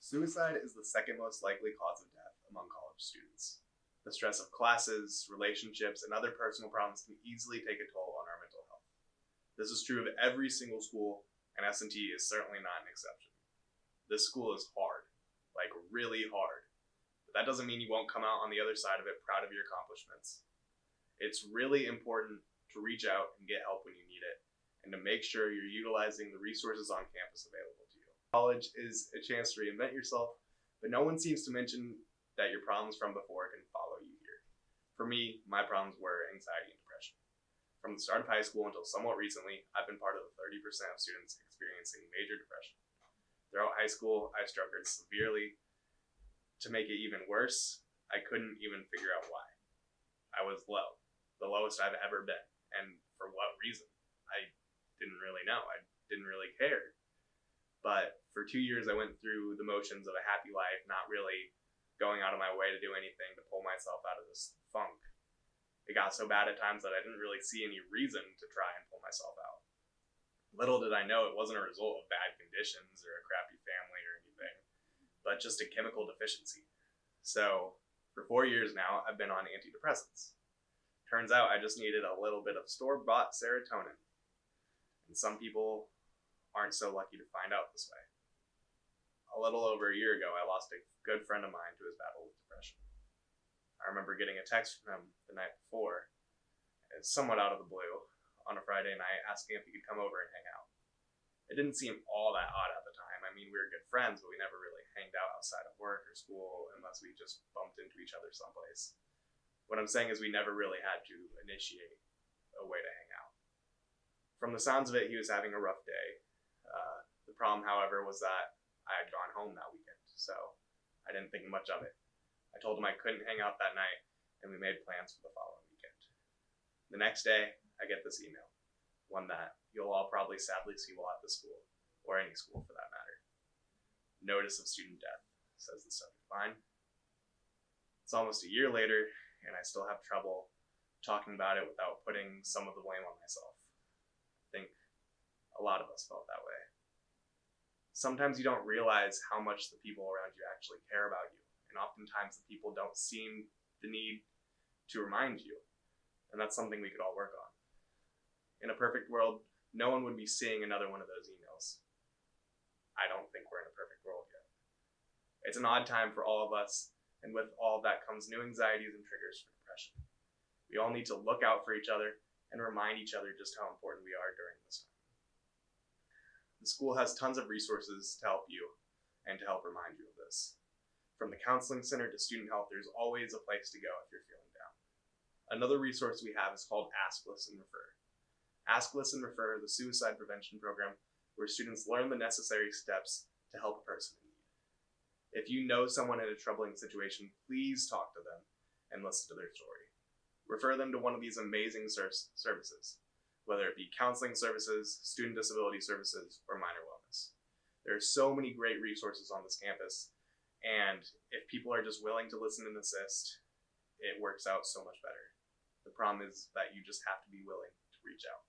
Suicide is the second most likely cause of death among college students. The stress of classes, relationships, and other personal problems can easily take a toll on our mental health. This is true of every single school, and S&T is certainly not an exception. This school is hard, like really hard, but that doesn't mean you won't come out on the other side of it proud of your accomplishments. It's really important to reach out and get help when you need it, and to make sure you're utilizing the resources on campus available to you. College is a chance to reinvent yourself, but no one seems to mention that your problems from before can follow you here. For me, my problems were anxiety and depression. From the start of high school until somewhat recently, I've been part of the 30% of students experiencing major depression. Throughout high school, I struggled severely. To make it even worse, I couldn't even figure out why. I was low, the lowest I've ever been, and for what reason? I didn't really know. I didn't really care. But for 2 years, I went through the motions of a happy life, not really going out of my way to do anything to pull myself out of this funk. It got so bad at times that I didn't really see any reason to try and pull myself out. Little did I know it wasn't a result of bad conditions or a crappy family or anything, but just a chemical deficiency. So, for 4 years now, I've been on antidepressants. Turns out I just needed a little bit of store-bought serotonin. And some people aren't so lucky to find out this way. A little over a year ago, I lost a good friend of mine to his battle with depression. I remember getting a text from him the night before, somewhat out of the blue, on a Friday night, asking if he could come over and hang out. It didn't seem all that odd at the time. I mean, we were good friends, but we never really hanged out outside of work or school unless we just bumped into each other someplace. What I'm saying is we never really had to initiate a way to hang out. From the sounds of it, he was having a rough day. The problem, however, was that I had gone home that weekend, so I didn't think much of it. I told him I couldn't hang out that night, and we made plans for the following weekend. The next day, I get this email, one that you'll all probably sadly see while at the school, or any school for that matter. Notice of student death, says the subject line. It's almost a year later, and I still have trouble talking about it without putting some of the blame on myself. I think a lot of us felt that way. Sometimes you don't realize how much the people around you actually care about you, and oftentimes the people don't seem the need to remind you, and that's something we could all work on. In a perfect world, no one would be seeing another one of those emails. I don't think we're in a perfect world yet. It's an odd time for all of us, and with all of that comes new anxieties and triggers for depression. We all need to look out for each other and remind each other just how important we are during this time. The school has tons of resources to help you and to help remind you of this. From the counseling center to student health, there's always a place to go if you're feeling down. Another resource we have is called Ask, Listen, Refer. Ask, Listen, Refer, the suicide prevention program where students learn the necessary steps to help a person in need. If you know someone in a troubling situation, please talk to them and listen to their story. Refer them to one of these amazing services, whether it be counseling services, student disability services, or minor wellness. There are so many great resources on this campus, and if people are just willing to listen and assist, it works out so much better. The problem is that you just have to be willing to reach out.